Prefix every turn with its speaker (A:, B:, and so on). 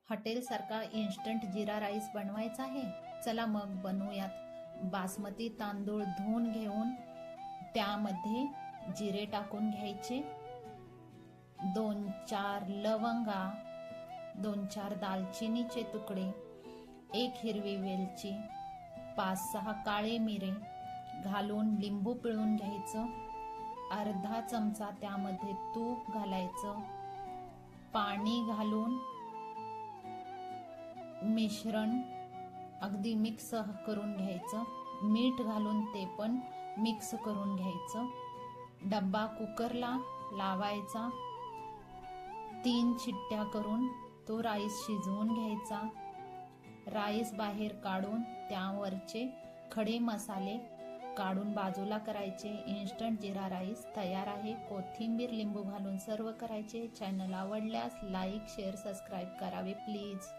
A: हॉटेलसारखा instant जिरा rice बनवायचा आहे. चला मग बनवूयात. बासमती तांदूळ धुवून घेऊन त्यामध्ये जिरे टाकून घ्यायचे, 2-4 लवंगा, 2-4 दालचिनीचे तुकडे, 1 हिरवी वेलची, 5-6 काळे मिरे घालून लिंबू पिळून घ्यायचं. अर्धा चमचा त्यामध्ये तूप घालायचं. पाणी घालून मिश्रण अगदी मिक्स करून घ्यायचं. मीठ घालून ते पण मिक्स करून घ्यायचं. डब्बा कुकरला लावायचा. 3 शिट्ट्या करून तो राईस शिजवून घ्यायचा. राईस बाहेर काढून त्यावरचे खडे मसाले काढून बाजूला करायचे. इन्स्टंट जिरा राईस तयार आहे. कोथिंबीर लिंबू घालून सर्व करायचे. चॅनल आवडल्यास लाईक शेअर सबस्क्राईब करावे प्लीज.